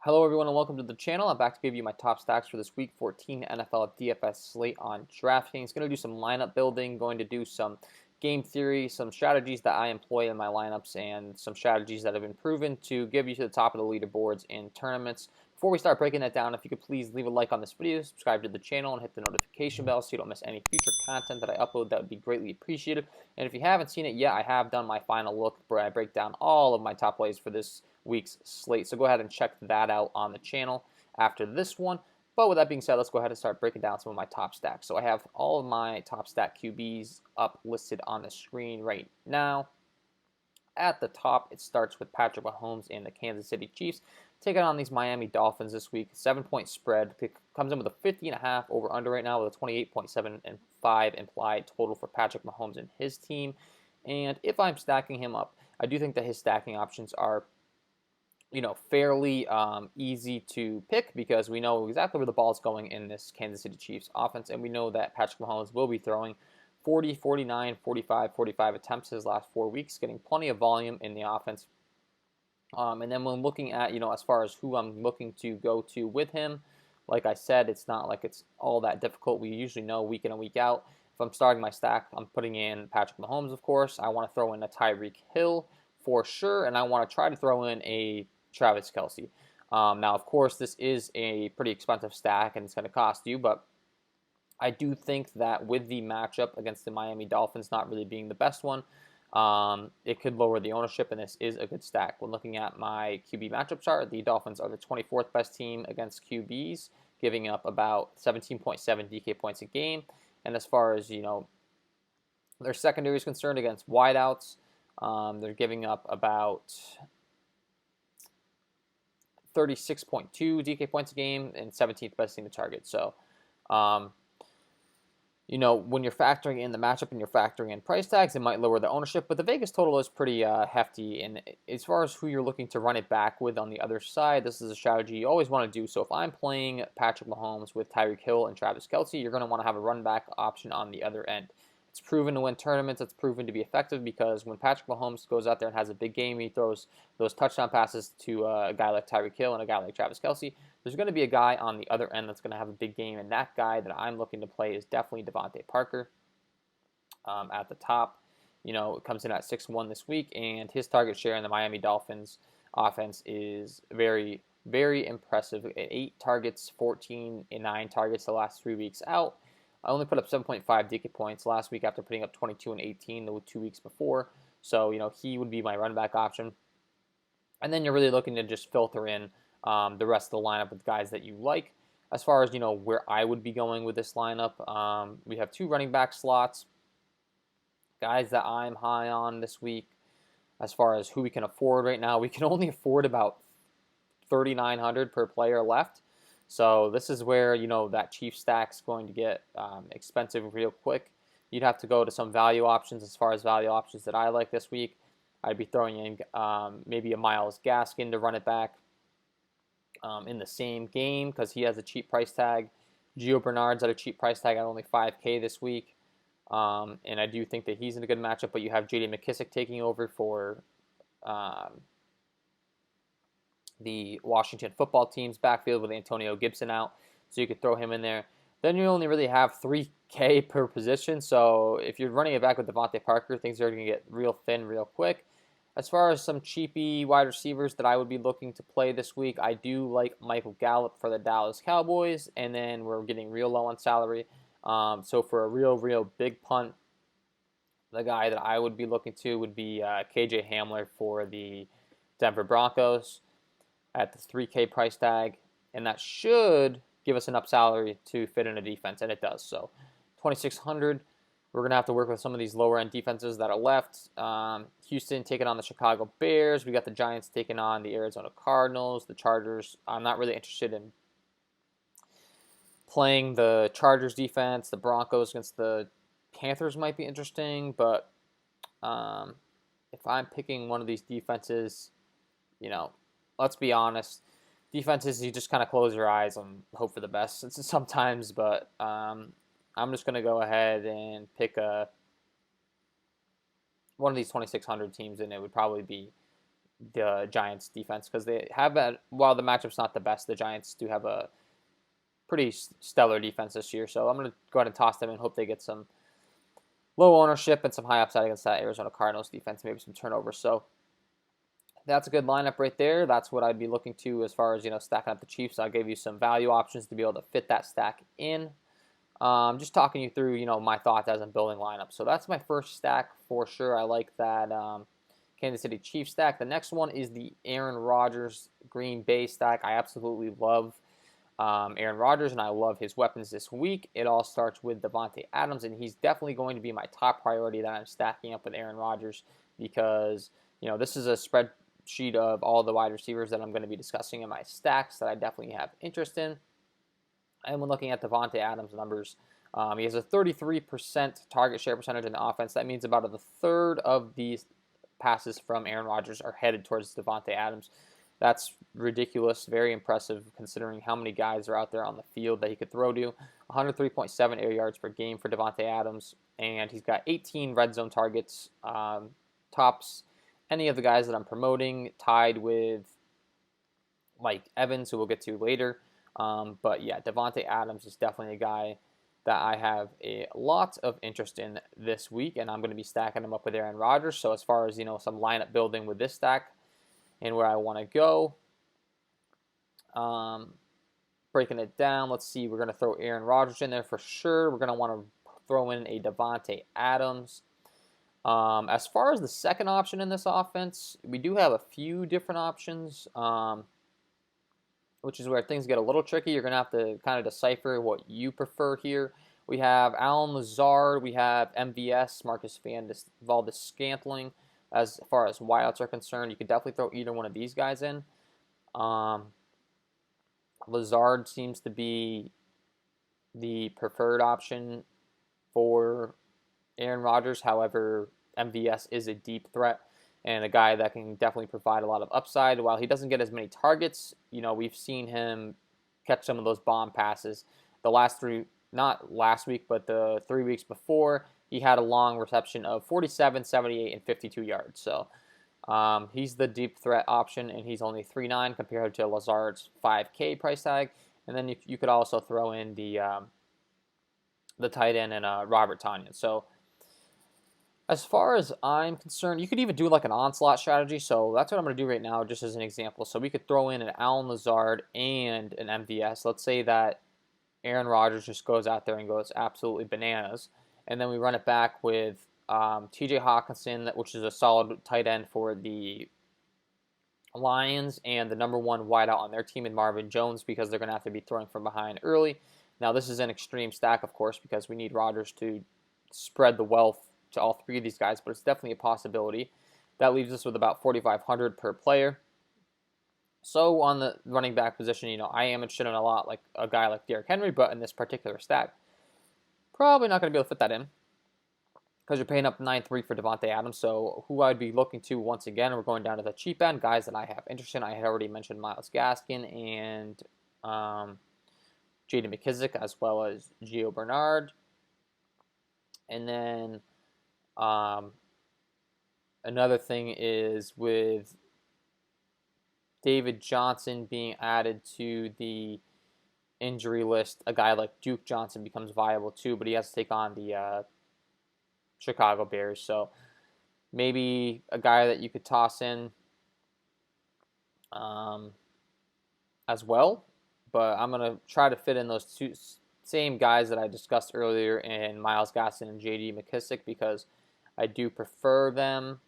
Hello everyone and welcome to the channel. I'm back to give you my top stacks for this week 14 NFL DFS slate on Draftkings. Going to do some lineup building, going to do some game theory, some strategies that I employ in my lineups, and some strategies that have been proven to give you to the top of the leaderboards in tournaments. Before we start breaking that down, if you could please leave a like on this video, subscribe to the channel, and hit the notification bell so you don't miss any future content that I upload. That would be greatly appreciated. And if you haven't seen it yet, I have done my final look where I break down all of my top plays for this week's slate. So go ahead and check that out on the channel after this one. But with that being said, let's go ahead and start breaking down some of my top stacks. So I have all of my top stack QBs up listed on the screen right now. At the top, it starts with Patrick Mahomes and the Kansas City Chiefs taking on these Miami Dolphins this week. 7-point spread. It comes in with a 50.5 over under right now with a 28.7 and 5 implied total for Patrick Mahomes and his team. And if I'm stacking him up, I do think that his stacking options are fairly easy to pick because we know exactly where the ball is going in this Kansas City Chiefs offense, and we know that Patrick Mahomes will be throwing 40, 49, 45, 45 attempts his last 4 weeks, getting plenty of volume in the offense. And then when looking at, as far as who I'm looking to go to with him, like I said, it's not like it's all that difficult. We usually know week in and week out. If I'm starting my stack, I'm putting in Patrick Mahomes, of course. I want to throw in a Tyreek Hill for sure, and I want to try to throw in a Travis Kelce. Now, of course, this is a pretty expensive stack, and it's going to cost you, but I do think that with the matchup against the Miami Dolphins not really being the best one, it could lower the ownership, and this is a good stack. When looking at my QB matchup chart, the Dolphins are the 24th best team against QBs, giving up about 17.7 DK points a game. And as far as, their secondary is concerned against wideouts, they're giving up about 36.2 DK points a game and 17th best team to target. So, when you're factoring in the matchup and you're factoring in price tags, it might lower the ownership, but the Vegas total is pretty hefty. And as far as who you're looking to run it back with on the other side, this is a strategy you always want to do. So if I'm playing Patrick Mahomes with Tyreek Hill and Travis Kelce, you're going to want to have a run back option on the other end. It's proven to win tournaments. It's proven to be effective because when Patrick Mahomes goes out there and has a big game, he throws those touchdown passes to a guy like Tyreek Hill and a guy like Travis Kelce. There's going to be a guy on the other end that's going to have a big game, and that guy that I'm looking to play is definitely Devontae Parker at the top. It comes in at 6-1 this week, and his target share in the Miami Dolphins offense is very, very impressive. 8 targets, 14 and 9 targets the last 3 weeks out. I only put up 7.5 DK points last week after putting up 22 and 18 the 2 weeks before. So, he would be my run back option. And then you're really looking to just filter in the rest of the lineup with guys that you like. As far as, where I would be going with this lineup, we have 2 running back slots, guys that I'm high on this week. As far as who we can afford right now, we can only afford about $3,900 per player left. So this is where, that Chief stack's going to get expensive real quick. You'd have to go to some value options. As far as value options that I like this week, I'd be throwing in maybe a Myles Gaskin to run it back in the same game because he has a cheap price tag. Gio Bernard's at a cheap price tag at only $5K this week. And I do think that he's in a good matchup, but you have J.D. Mckissick taking over for the Washington football team's backfield with Antonio Gibson out, so you could throw him in there. Then you only really have $3K per position, so if you're running it back with Devontae Parker, things are going to get real thin real quick. As far as some cheapy wide receivers that I would be looking to play this week, I do like Michael Gallup for the Dallas Cowboys, and then we're getting real low on salary. So for a real big punt, the guy that I would be looking to would be KJ Hamler for the Denver Broncos at the 3K price tag, and that should give us enough salary to fit in a defense, and it does. So 2,600, we're going to have to work with some of these lower-end defenses that are left. Houston taking on the Chicago Bears. We got the Giants taking on the Arizona Cardinals, the Chargers. I'm not really interested in playing the Chargers defense. The Broncos against the Panthers might be interesting, but if I'm picking one of these defenses, let's be honest, defenses, you just kind of close your eyes and hope for the best sometimes, but I'm just going to go ahead and pick one of these 2,600 teams, and it would probably be the Giants defense, because they have while the matchup's not the best, the Giants do have a pretty stellar defense this year. So I'm going to go ahead and toss them and hope they get some low ownership and some high upside against that Arizona Cardinals defense, maybe some turnovers. So that's a good lineup right there. That's what I'd be looking to as far as, stacking up the Chiefs. I'll give you some value options to be able to fit that stack in. Just talking you through, my thoughts as I'm building lineups. So that's my first stack for sure. I like that Kansas City Chiefs stack. The next one is the Aaron Rodgers Green Bay stack. I absolutely love Aaron Rodgers, and I love his weapons this week. It all starts with Davante Adams, and he's definitely going to be my top priority that I'm stacking up with Aaron Rodgers because, this is a spreadsheet of all the wide receivers that I'm going to be discussing in my stacks that I definitely have interest in. And when looking at Davante Adams' numbers, he has a 33% target share percentage in the offense. That means about a third of these passes from Aaron Rodgers are headed towards Davante Adams. That's ridiculous, very impressive considering how many guys are out there on the field that he could throw to. 103.7 air yards per game for Davante Adams, and he's got 18 red zone targets, tops any of the guys that I'm promoting, tied with Mike Evans, who we'll get to later. But yeah, Davante Adams is definitely a guy that I have a lot of interest in this week, and I'm going to be stacking him up with Aaron Rodgers. So as far as, some lineup building with this stack and where I want to go, breaking it down, let's see, we're going to throw Aaron Rodgers in there for sure. We're going to want to throw in a Davante Adams. As far as the second option in this offense, we do have a few different options, which is where things get a little tricky. You're going to have to kind of decipher what you prefer here. We have Allen Lazard. We have MVS, Marcus Valdes-Scantling. As far as wideouts are concerned, you could definitely throw either one of these guys in. Lazard seems to be the preferred option for Aaron Rodgers. However, MVS is a deep threat and a guy that can definitely provide a lot of upside. While he doesn't get as many targets, we've seen him catch some of those bomb passes. The last three, not last week, but the 3 weeks before, he had a long reception of 47, 78, and 52 yards. So he's the deep threat option, and he's only 3.9 compared to Lazard's 5K price tag. And then you could also throw in the tight end and Robert Tonyan. So as far as I'm concerned, you could even do like an onslaught strategy. So that's what I'm going to do right now, just as an example. So we could throw in an Allen Lazard and an MVS. Let's say that Aaron Rodgers just goes out there and goes absolutely bananas. And then we run it back with TJ Hawkinson, which is a solid tight end for the Lions, and the number one wideout on their team in Marvin Jones, because they're going to have to be throwing from behind early. Now, this is an extreme stack, of course, because we need Rodgers to spread the wealth to all three of these guys, but it's definitely a possibility. That leaves us with about 4,500 per player. So on the running back position, I am interested in a lot like a guy like Derrick Henry, but in this particular stack, probably not going to be able to fit that in because you're paying up 9.3 for Davante Adams. So who I'd be looking to once again, we're going down to the cheap end, guys that I have interest in. I had already mentioned Myles Gaskin and J.D. McKissick, as well as Gio Bernard. And then another thing is with David Johnson being added to the injury list, a guy like Duke Johnson becomes viable too, but he has to take on the Chicago Bears. So maybe a guy that you could toss in as well. But I'm going to try to fit in those two same guys that I discussed earlier in Myles Gaskin and J.D. McKissick because I do prefer them.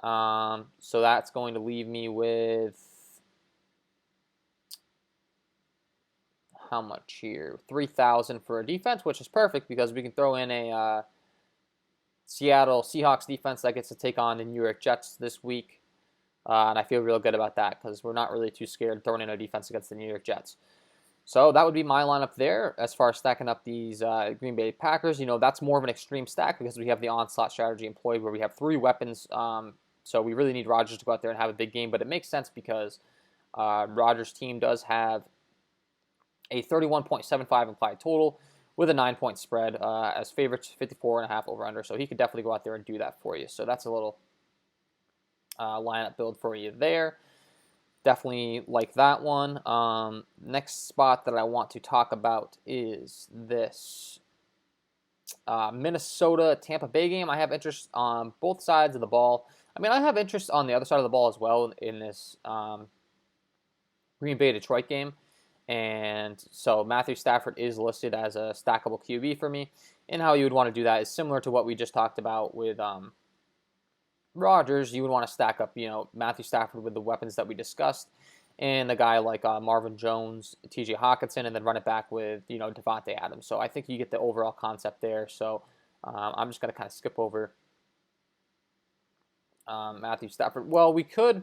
So that's going to leave me with how much here? 3,000 for a defense, which is perfect because we can throw in a Seattle Seahawks defense that gets to take on the New York Jets this week. And I feel real good about that because we're not really too scared throwing in a defense against the New York Jets. So that would be my lineup there as far as stacking up these Green Bay Packers. That's more of an extreme stack because we have the onslaught strategy employed where we have three weapons. So we really need Rodgers to go out there and have a big game. But it makes sense because Rodgers' team does have a 31.75 implied total with a 9-point spread as favorites, 54.5 over under. So he could definitely go out there and do that for you. So that's a little lineup build for you there. Definitely like that one. Next spot that I want to talk about is this Minnesota Tampa Bay game. I have interest on both sides of the ball. I mean, I have interest on the other side of the ball as well in this Green Bay Detroit game. And so Matthew Stafford is listed as a stackable QB for me. And how you would want to do that is similar to what we just talked about with Rodgers. You would want to stack up, Matthew Stafford with the weapons that we discussed, and a guy like Marvin Jones, T.J. Hawkinson, and then run it back with Davante Adams. So I think you get the overall concept there. So I'm just going to kind of skip over Matthew Stafford. Well, we could.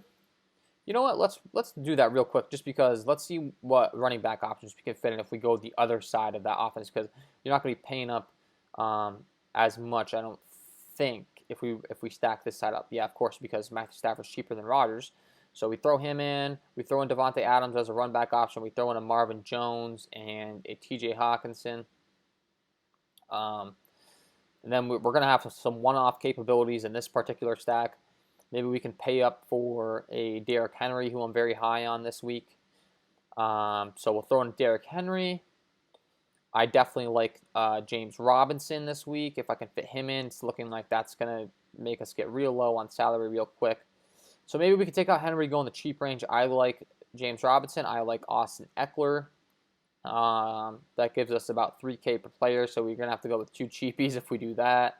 You know what? Let's do that real quick, just because let's see what running back options we can fit in if we go the other side of that offense, because you're not going to be paying up as much, I don't think, if we stack this side up. Yeah, of course, because Matthew Stafford's cheaper than Rodgers. So we throw him in. We throw in Davante Adams as a run back option. We throw in a Marvin Jones and a T.J. Hawkinson. And then we're going to have some one-off capabilities in this particular stack. Maybe we can pay up for a Derrick Henry, who I'm very high on this week. So we'll throw in Derrick Henry. I definitely like James Robinson this week. If I can fit him in, it's looking like that's going to make us get real low on salary real quick. So maybe we can take out Henry, go in the cheap range. I like James Robinson. I like Austin Eckler. That gives us about $3K per player, so we're going to have to go with two cheapies if we do that.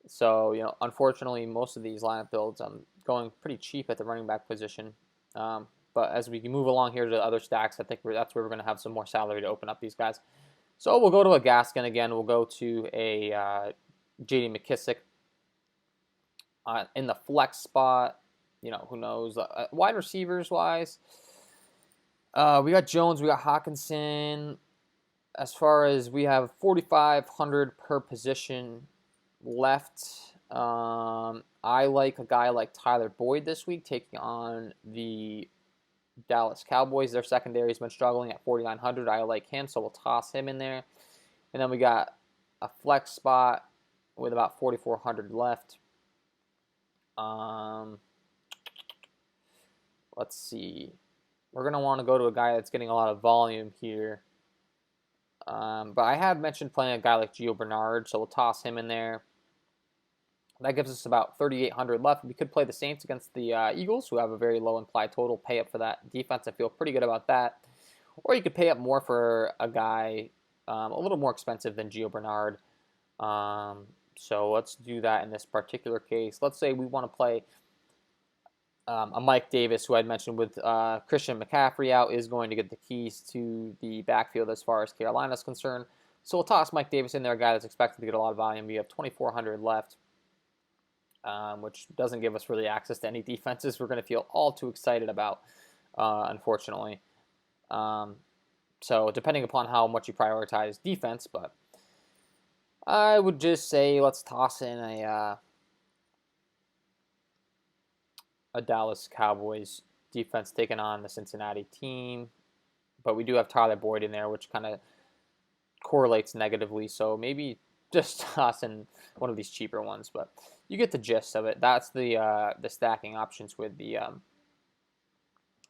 So, unfortunately, most of these lineup builds, I'm going pretty cheap at the running back position. But as we move along here to the other stacks, I think that's where we're going to have some more salary to open up these guys. So we'll go to a Gaskin again. We'll go to a J.D. McKissick in the flex spot. Who knows? Wide receivers-wise, we got Jones, we got Hawkinson. As far as we have 4,500 per position left. I like a guy like Tyler Boyd this week taking on the Dallas Cowboys. Their secondary has been struggling at 4,900. I like him, so we'll toss him in there. And then we got a flex spot with about 4,400 left. Let's see. We're going to want to go to a guy that's getting a lot of volume here. But I had mentioned playing a guy like Gio Bernard, so we'll toss him in there. That gives us about 3,800 left. We could play the Saints against the Eagles, who have a very low implied total. Pay up for that defense. I feel pretty good about that. Or you could pay up more for a guy a little more expensive than Gio Bernard. So let's do that in this particular case. Let's say we want to play a Mike Davis, who I'd mentioned with Christian McCaffrey out, is going to get the keys to the backfield as far as Carolina's concerned. So we'll toss Mike Davis in there, a guy that's expected to get a lot of volume. We have 2,400 left. Which doesn't give us really access to any defenses we're going to feel all too excited about, unfortunately. So depending upon how much you prioritize defense, but I would just say let's toss in a Dallas Cowboys defense taking on the Cincinnati team. But we do have Tyler Boyd in there, which kind of correlates negatively. So maybe just toss in one of these cheaper ones, but you get the gist of it. That's the stacking options with the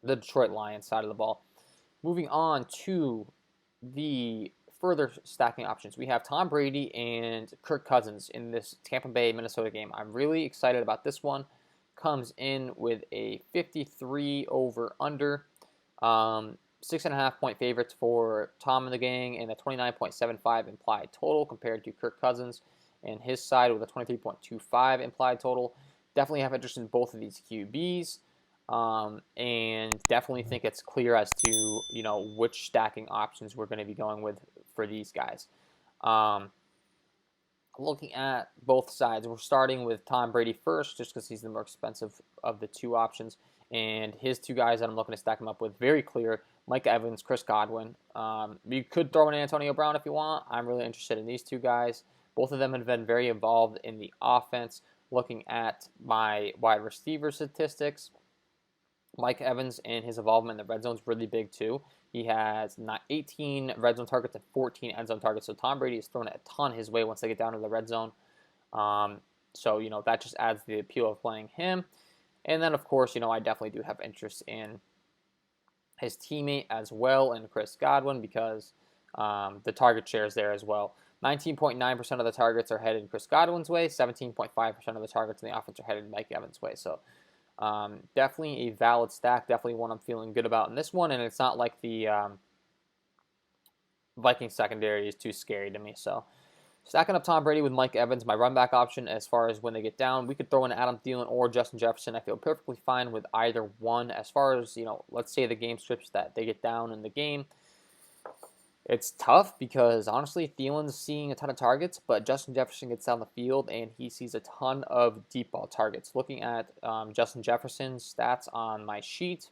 Detroit Lions side of the ball. Moving on to the further stacking options, we have Tom Brady and Kirk Cousins in this Tampa Bay Minnesota game. I'm really excited about this one. Comes in with a 53 over under. 6.5 point favorites for Tom and the gang, and a 29.75 implied total compared to Kirk Cousins and his side with a 23.25 implied total. Definitely have interest in both of these QBs, and definitely think it's clear as to which stacking options we're going to be going with for these guys. Looking at both sides, we're starting with Tom Brady first, just because he's the more expensive of the two options. And his two guys that I'm looking to stack him up with, very clear, Mike Evans, Chris Godwin. You could throw in Antonio Brown if you want. I'm really interested in these two guys. Both of them have been very involved in the offense. Looking at my wide receiver statistics, Mike Evans and his involvement in the red zone is really big too. He has 18 red zone targets and 14 end zone targets. So Tom Brady is throwing a ton his way once they get down to the red zone. So, that just adds the appeal of playing him. And then, of course, I definitely do have interest in his teammate as well, and Chris Godwin, because the target share is there as well. 19.9% of the targets are headed Chris Godwin's way. 17.5% of the targets in the offense are headed Mike Evans' way. So definitely a valid stack. Definitely one I'm feeling good about in this one. And it's not like the Vikings secondary is too scary to me. So stacking up Tom Brady with Mike Evans, my run back option as far as when they get down. We could throw in Adam Thielen or Justin Jefferson. I feel perfectly fine with either one. As far as, let's say the game strips that they get down in the game. It's tough because, honestly, Thielen's seeing a ton of targets, but Justin Jefferson gets down the field and he sees a ton of deep ball targets. Looking at Justin Jefferson's stats on my sheet,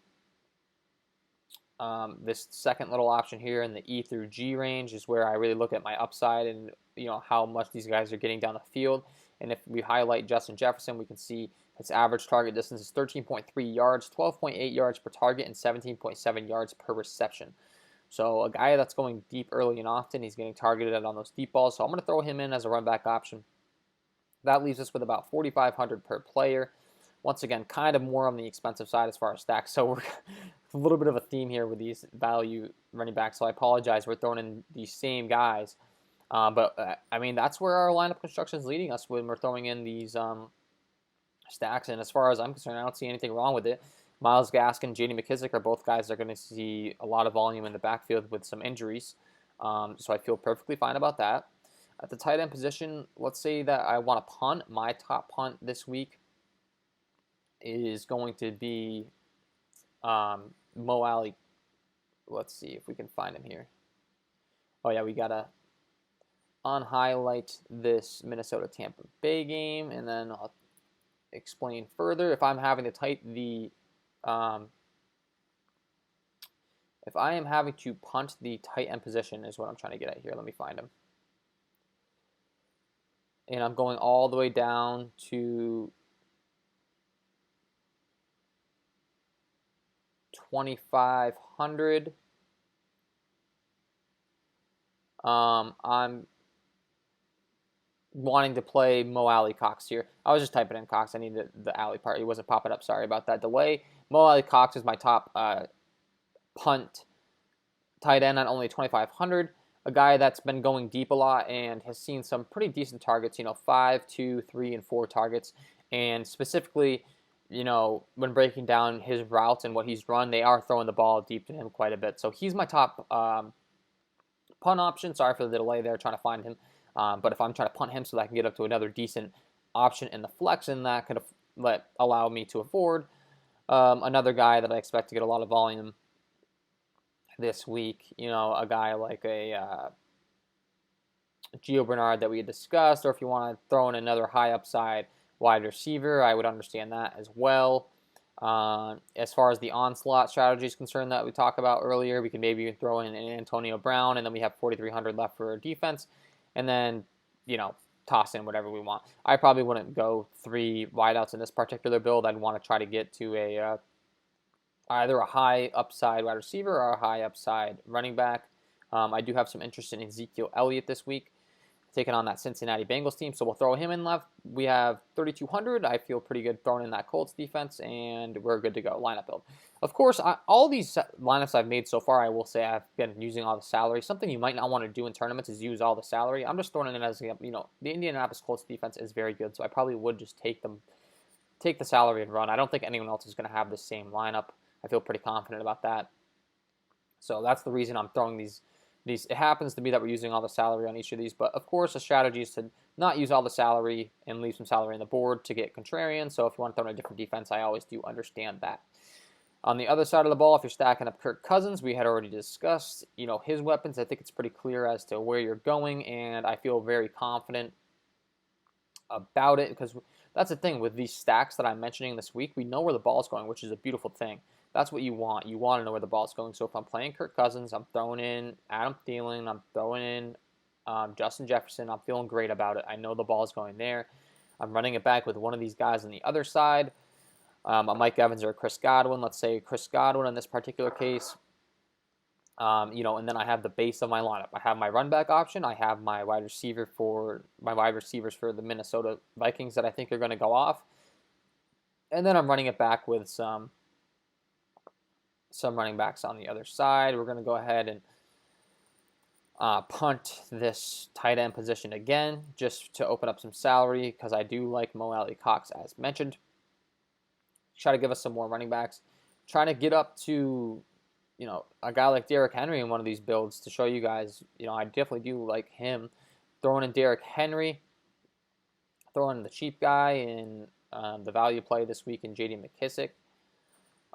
this second little option here in the E through G range is where I really look at my upside and how much these guys are getting down the field. And if we highlight Justin Jefferson, we can see his average target distance is 13.3 yards, 12.8 yards per target, and 17.7 yards per reception. So a guy that's going deep early and often, he's getting targeted on those deep balls. So I'm going to throw him in as a run back option. That leaves us with about 4,500 per player. Once again, kind of more on the expensive side as far as stacks. So we're a little bit of a theme here with these value running backs. So I apologize. We're throwing in these same guys. But I mean, that's where our lineup construction is leading us when we're throwing in these stacks. And as far as I'm concerned, I don't see anything wrong with it. Myles Gaskin, J.D. McKissick are both guys that are going to see a lot of volume in the backfield with some injuries. So I feel perfectly fine about that. At the tight end position, let's say that I want to punt. My top punt this week is going to be Mo Alley. Let's see if we can find him here. Oh, yeah, we got to unhighlight this Minnesota-Tampa Bay game, and then I'll explain further. If I'm having to if I am having to punt the tight end position is what I'm trying to get at here. Let me find him. And I'm going all the way down to 2,500. I'm wanting to play Mo Alley Cox here. I was just typing in Cox. I needed the Alley part. It wasn't popping up. Sorry about that delay. Mo Alley Cox is my top punt tight end at only 2,500. A guy that's been going deep a lot and has seen some pretty decent targets, 5, 2, 3, and 4 targets. And specifically, when breaking down his routes and what he's run, they are throwing the ball deep to him quite a bit. So he's my top punt option. Sorry for the delay there, trying to find him. But if I'm trying to punt him so that I can get up to another decent option in the flex, and that could allow me to afford another guy that I expect to get a lot of volume this week, a guy like a Gio Bernard that we had discussed, or if you want to throw in another high upside wide receiver, I would understand that as well. As far as the onslaught strategy is concerned that we talked about earlier, we can maybe throw in an Antonio Brown, and then we have 4,300 left for defense, and then, toss in whatever we want. I probably wouldn't go 3 wideouts in this particular build. I'd want to try to get to either a high upside wide receiver or a high upside running back. I do have some interest in Ezekiel Elliott this week, taking on that Cincinnati Bengals team. So we'll throw him in left. We have 3,200. I feel pretty good throwing in that Colts defense, and we're good to go. Lineup build. Of course, all these lineups I've made so far, I will say I've been using all the salary. Something you might not want to do in tournaments is use all the salary. I'm just throwing it in as, the Indianapolis Colts defense is very good, so I probably would just take the salary and run. I don't think anyone else is going to have the same lineup. I feel pretty confident about that. So that's the reason I'm throwing these. It happens to be that we're using all the salary on each of these, but of course the strategy is to not use all the salary and leave some salary on the board to get contrarian. So if you want to throw in a different defense, I always do understand that. On the other side of the ball, if you're stacking up Kirk Cousins, we had already discussed, his weapons. I think it's pretty clear as to where you're going, and I feel very confident about it because that's the thing with these stacks that I'm mentioning this week. We know where the ball is going, which is a beautiful thing. That's what you want. You want to know where the ball is going. So if I'm playing Kirk Cousins, I'm throwing in Adam Thielen, I'm throwing in Justin Jefferson. I'm feeling great about it. I know the ball is going there. I'm running it back with one of these guys on the other side, a Mike Evans or a Chris Godwin. Let's say Chris Godwin in this particular case. And then I have the base of my lineup. I have my run back option. I have my wide receivers for the Minnesota Vikings that I think are going to go off, and then I'm running it back with some running backs on the other side. We're going to go ahead and punt this tight end position again, just to open up some salary, because I do like Mo Alley Cox, as mentioned. Try to give us some more running backs. Trying to get up to, a guy like Derrick Henry in one of these builds to show you guys, I definitely do like him. Throwing in Derrick Henry, throwing in the cheap guy in the value play this week in JD McKissick.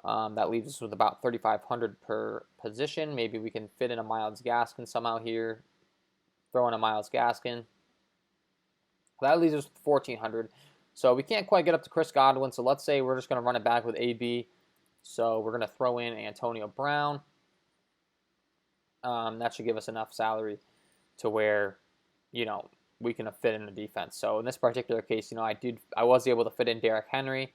That leaves us with about $3,500 per position. Maybe we can fit in a Myles Gaskin somehow here. Throw in a Myles Gaskin. That leaves us with $1,400. So we can't quite get up to Chris Godwin. So let's say we're just going to run it back with AB. So we're going to throw in Antonio Brown. That should give us enough salary to where, we can fit in the defense. So in this particular case, I was able to fit in Derrick Henry.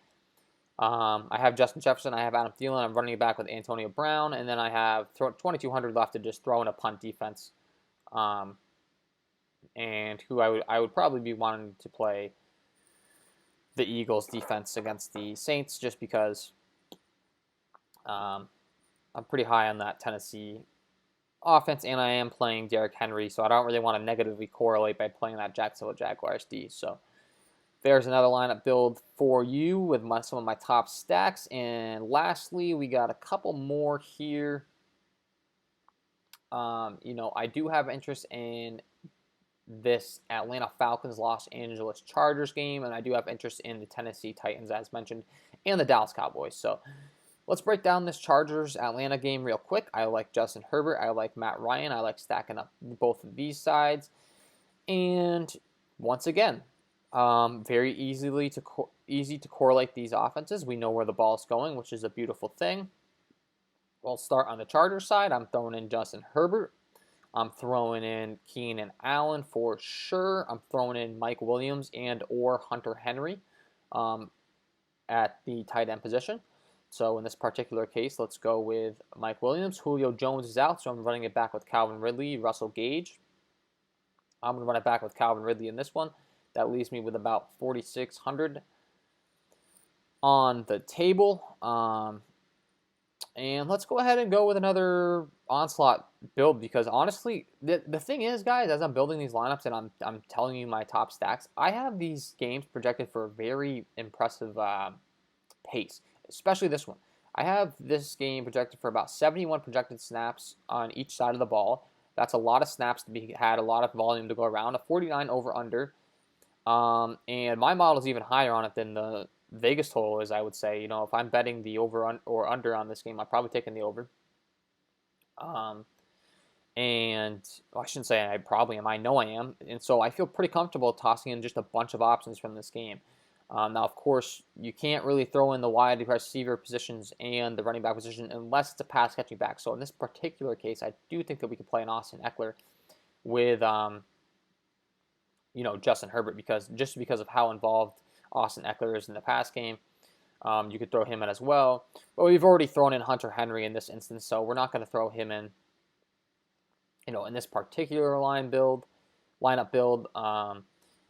I have Justin Jefferson. I have Adam Thielen. I'm running it back with Antonio Brown. And then I have $2,200 left to just throw in a punt defense. And who I would probably be wanting to play the Eagles defense against the Saints, just because I'm pretty high on that Tennessee offense, and I am playing Derrick Henry, so I don't really want to negatively correlate by playing that Jacksonville Jaguars D. So there's another lineup build for you with some of my top stacks. And lastly, we got a couple more here. I do have interest in this Atlanta Falcons Los Angeles Chargers game, and I do have interest in the Tennessee Titans, as mentioned, and the Dallas Cowboys. So let's break down this Chargers Atlanta game real quick. I like Justin Herbert. I like Matt Ryan. I like stacking up both of these sides. And once again, very easy to correlate these offenses. We know where the ball is going, which is a beautiful thing. We'll start on the Chargers side. I'm throwing in Justin Herbert. I'm throwing in Keenan Allen for sure. I'm throwing in Mike Williams and or Hunter Henry at the tight end position. So in this particular case, let's go with Mike Williams. Julio Jones is out, so I'm running it back with Calvin Ridley, Russell Gage. I'm going to run it back with Calvin Ridley in this one. That leaves me with about $4,600 on the table. And let's go ahead and go with another onslaught build, because honestly, the thing is, guys, as I'm building these lineups and I'm telling you my top stacks, I have these games projected for a very impressive pace, especially this one. I have this game projected for about 71 projected snaps on each side of the ball. That's a lot of snaps to be had, a lot of volume to go around, a 49 over-under. And my model is even higher on it than the Vegas total is, I would say. If I'm betting the over or under on this game, I'm probably taking the over. And I shouldn't say I probably am. I know I am. And so I feel pretty comfortable tossing in just a bunch of options from this game. Now, of course, you can't really throw in the wide receiver positions and the running back position unless it's a pass-catching back. So in this particular case, I do think that we could play an Austin Eckler with, Justin Herbert, because of how involved Austin Eckler is in the pass game. You could throw him in as well. But we've already thrown in Hunter Henry in this instance, so we're not going to throw him in, in this particular lineup build.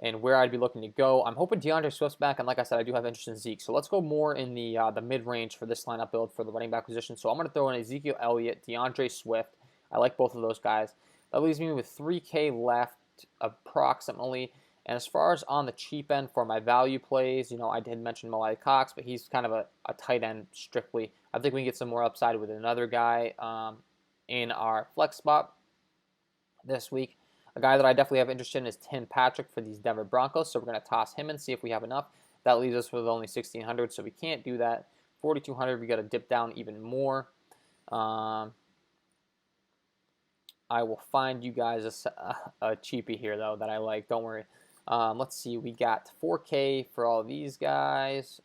And where I'd be looking to go, I'm hoping DeAndre Swift's back, and like I said, I do have interest in Zeke. So let's go more in the mid-range for this lineup build for the running back position. So I'm going to throw in Ezekiel Elliott, DeAndre Swift. I like both of those guys. That leaves me with $3K left approximately. And as far as on the cheap end for my value plays, I did mention Mo Alley Cox, but he's kind of a tight end strictly. I think we can get some more upside with another guy in our flex spot this week. A guy that I definitely have interest in is Tim Patrick for these Denver Broncos, so we're going to toss him and see if we have enough. That leaves us with only $1,600, so we can't do that. $4,200, we got to dip down even more. I will find you guys a cheapie here, though, that I like. Don't worry. Let's see. We got 4K for all these guys.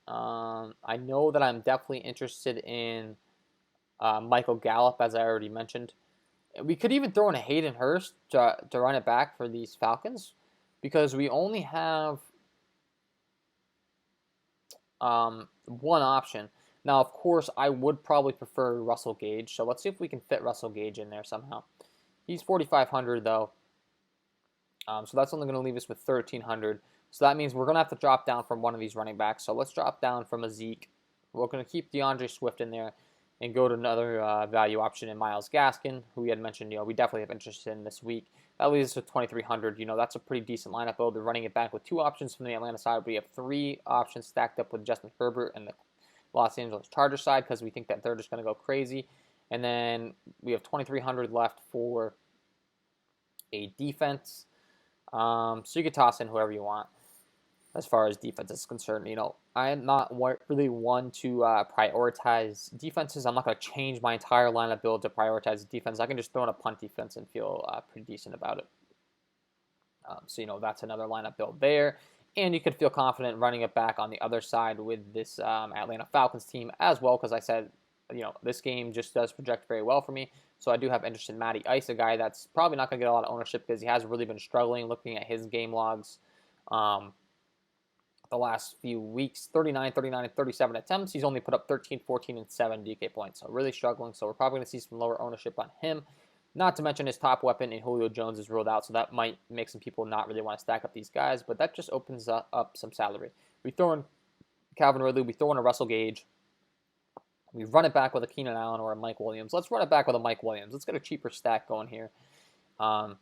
I know that I'm definitely interested in Michael Gallup, as I already mentioned. We could even throw in a Hayden Hurst to run it back for these Falcons, because we only have one option. Now, of course, I would probably prefer Russell Gage. So let's see if we can fit Russell Gage in there somehow. He's 4,500 though. So that's only going to leave us with 1,300. So that means we're going to have to drop down from one of these running backs. So let's drop down from a Zeke. We're going to keep DeAndre Swift in there and go to another value option in Myles Gaskin, who we had mentioned, we definitely have interest in this week. That leaves us with 2,300. That's a pretty decent lineup build. They're running it back with 2 options from the Atlanta side. We have 3 options stacked up with Justin Herbert and the Los Angeles Chargers side because we think that they're just going to go crazy. And then we have 2,300 left for a defense. So you could toss in whoever you want as far as defense is concerned. I am not really one to prioritize defenses. I'm not going to change my entire lineup build to prioritize defense. I can just throw in a punt defense and feel pretty decent about it. So that's another lineup build there. And you could feel confident running it back on the other side with this Atlanta Falcons team as well, because I said, this game just does project very well for me. So I do have interest in Matty Ice, a guy that's probably not going to get a lot of ownership because he has really been struggling looking at his game logs the last few weeks. 39, 39, and 37 attempts. He's only put up 13, 14, and 7 DK points. So really struggling. So we're probably going to see some lower ownership on him. Not to mention his top weapon in Julio Jones is ruled out, so that might make some people not really want to stack up these guys, but that just opens up some salary. We throw in Calvin Ridley, we throw in a Russell Gage, we run it back with a Keenan Allen or a Mike Williams. Let's run it back with a Mike Williams. Let's get a cheaper stack going here and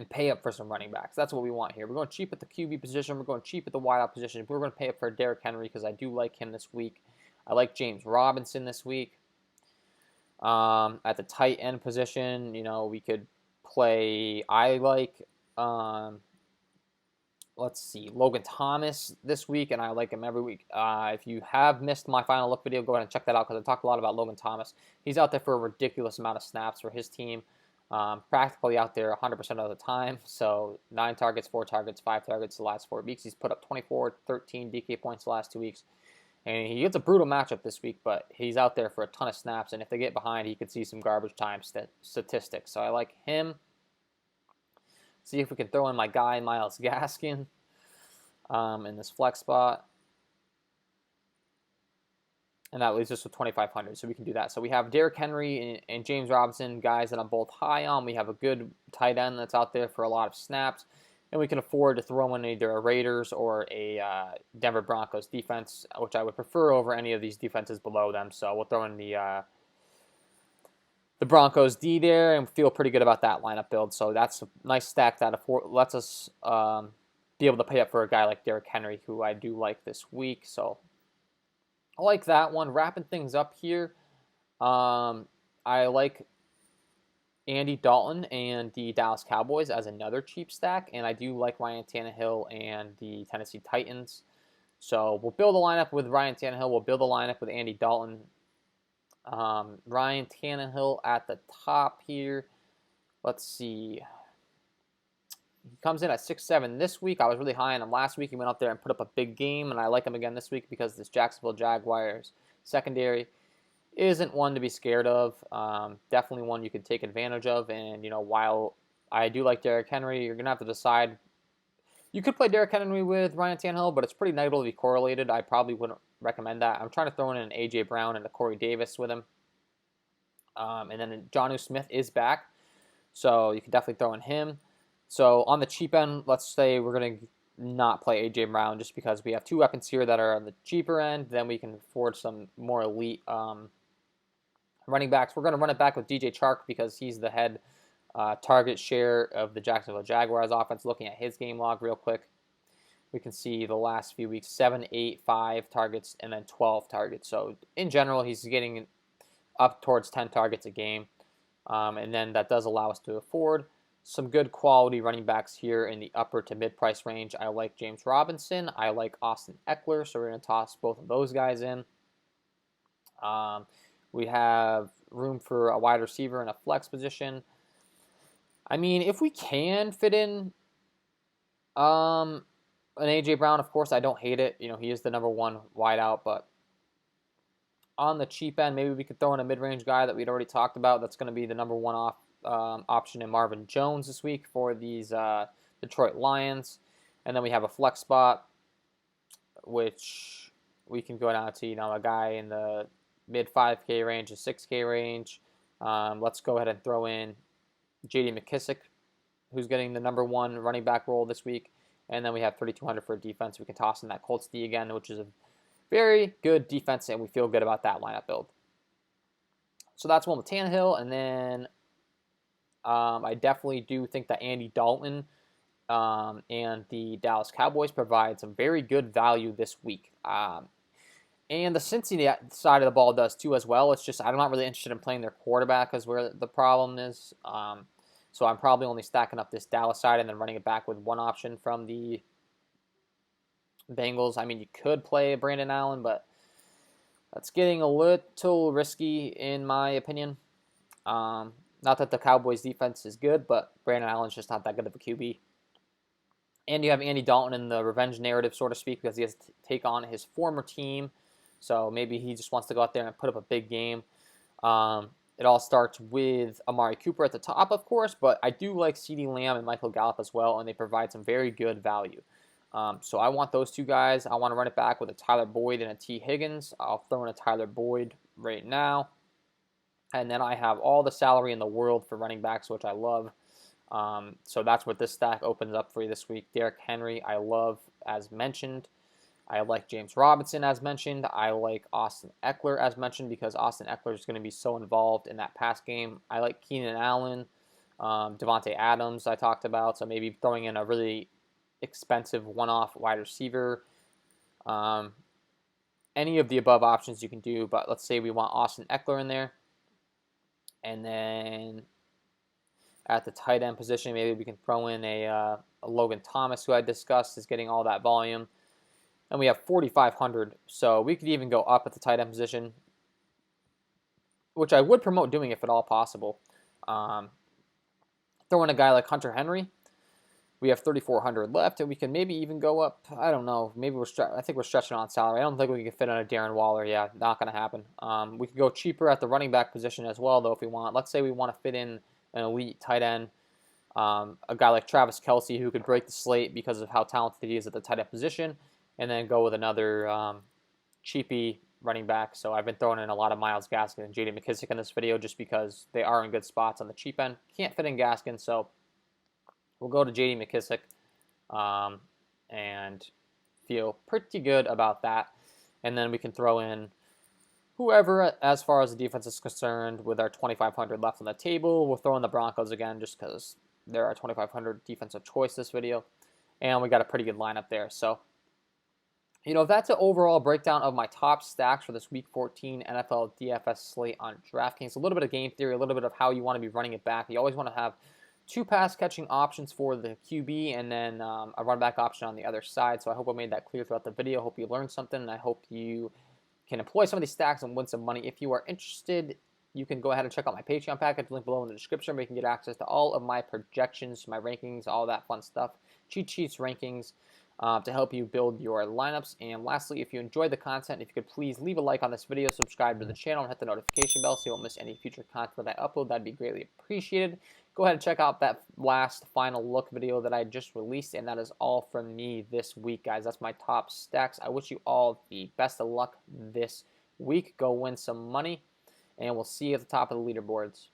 pay up for some running backs. That's what we want here. We're going cheap at the QB position. We're going cheap at the wideout position. We're going to pay up for Derrick Henry because I do like him this week. I like James Robinson this week. At the tight end position, we could play, let's see, Logan Thomas this week, and I like him every week. If you have missed my final look video, go ahead and check that out because I talked a lot about Logan Thomas. He's out there for a ridiculous amount of snaps for his team, practically out there 100% of the time. So 9 targets, 4 targets, 5 targets the last 4 weeks. He's put up 24, 13 DK points the last 2 weeks. And he gets a brutal matchup this week, but he's out there for a ton of snaps. And if they get behind, he could see some garbage time statistics. So I like him. See if we can throw in my guy, Myles Gaskin, in this flex spot. And that leaves us with 2,500, so we can do that. So we have Derrick Henry and James Robinson, guys that I'm both high on. We have a good tight end that's out there for a lot of snaps. And we can afford to throw in either a Raiders or a Denver Broncos defense, which I would prefer over any of these defenses below them. So we'll throw in the Broncos D there and feel pretty good about that lineup build. So that's a nice stack that lets us be able to pay up for a guy like Derrick Henry, who I do like this week. So I like that one. Wrapping things up here, I like Andy Dalton and the Dallas Cowboys as another cheap stack, and I do like Ryan Tannehill and the Tennessee Titans. So we'll build a lineup with Ryan Tannehill. We'll build a lineup with Andy Dalton. Ryan Tannehill at the top here. Let's see. He comes in at 6'7" this week. I was really high on him last week. He went up there and put up a big game, and I like him again this week because this Jacksonville Jaguars secondary isn't one to be scared of. Definitely one you could take advantage of. And, while I do like Derrick Henry, you're going to have to decide. You could play Derrick Henry with Ryan Tannehill, but it's pretty negatively correlated. I probably wouldn't recommend that. I'm trying to throw in an A.J. Brown and a Corey Davis with him. And then Jonnu Smith is back, so you can definitely throw in him. So on the cheap end, let's say we're going to not play A.J. Brown just because we have 2 weapons here that are on the cheaper end. Then we can afford some more elite running backs. We're going to run it back with DJ Chark because he's the head target share of the Jacksonville Jaguars offense. Looking at his game log real quick, we can see the last few weeks, 7, 8, 5 targets, and then 12 targets. So in general, he's getting up towards 10 targets a game. And then that does allow us to afford some good quality running backs here in the upper to mid price range. I like James Robinson. I like Austin Eckler. So we're going to toss both of those guys in. We have room for a wide receiver in a flex position. I mean, if we can fit in an A.J. Brown, of course, I don't hate it. He is the number 1 wideout, but on the cheap end, maybe we could throw in a mid-range guy that we'd already talked about. That's going to be the number 1 option in Marvin Jones this week for these Detroit Lions. And then we have a flex spot, which we can go down to, a guy in the mid 5K range, the 6K range. Let's go ahead and throw in JD McKissick, who's getting the number 1 running back role this week. And then we have 3,200 for defense. We can toss in that Colts D again, which is a very good defense, and we feel good about that lineup build. So that's one with Tannehill. And then I definitely do think that Andy Dalton and the Dallas Cowboys provide some very good value this week. And the Cincinnati side of the ball does too as well. It's just I'm not really interested in playing their quarterback because where the problem is. So I'm probably only stacking up this Dallas side and then running it back with one option from the Bengals. I mean, you could play Brandon Allen, but that's getting a little risky in my opinion. Not that the Cowboys defense is good, but Brandon Allen's just not that good of a QB. And you have Andy Dalton in the revenge narrative, so to speak, because he has to take on his former team. So maybe he just wants to go out there and put up a big game. It all starts with Amari Cooper at the top, of course, but I do like CeeDee Lamb and Michael Gallup as well, and they provide some very good value. So I want those two guys. I want to run it back with a Tyler Boyd and a T. Higgins. I'll throw in a Tyler Boyd right now. And then I have all the salary in the world for running backs, which I love. So that's what this stack opens up for you this week. Derrick Henry, I love, as mentioned. I like James Robinson, as mentioned. I like Austin Eckler, as mentioned, because Austin Eckler is going to be so involved in that pass game. I like Keenan Allen, Devontae Adams I talked about, so maybe throwing in a really expensive one-off wide receiver. Any of the above options you can do, but let's say we want Austin Eckler in there. And then at the tight end position, maybe we can throw in a Logan Thomas, who I discussed is getting all that volume. And we have 4,500, so we could even go up at the tight end position, which I would promote doing if at all possible. Throw in a guy like Hunter Henry. We have 3,400 left, and we can maybe even go up. I don't know. Maybe I think we're stretching on salary. I don't think we can fit on a Darren Waller. Yeah, not going to happen. We could go cheaper at the running back position as well, though, if we want. Let's say we want to fit in an elite tight end, a guy like Travis Kelce, who could break the slate because of how talented he is at the tight end position, and then go with another cheapy running back. So I've been throwing in a lot of Myles Gaskin and JD McKissick in this video just because they are in good spots on the cheap end. Can't fit in Gaskin, so we'll go to JD McKissick and feel pretty good about that. And then we can throw in whoever as far as the defense is concerned with our 2,500 left on the table. We'll throw in the Broncos again just because they're our 2,500 defensive choice this video. And we got a pretty good lineup there. So, that's an overall breakdown of my top stacks for this Week 14 NFL DFS slate on DraftKings. A little bit of game theory, a little bit of how you want to be running it back. You always want to have 2 pass-catching options for the QB and then a run-back option on the other side. So I hope I made that clear throughout the video. I hope you learned something, and I hope you can employ some of these stacks and win some money. If you are interested, you can go ahead and check out my Patreon package, link below in the description, where you can get access to all of my projections, my rankings, all that fun stuff, cheat sheets, rankings, to help you build your lineups. And lastly, if you enjoyed the content, if you could please leave a like on this video, subscribe to the channel, and hit the notification bell so you won't miss any future content that I upload. That'd be greatly appreciated. Go ahead and check out that last final look video that I just released, and that is all from me this week, guys. That's my top stacks. I wish you all the best of luck this week. Go win some money, and we'll see you at the top of the leaderboards.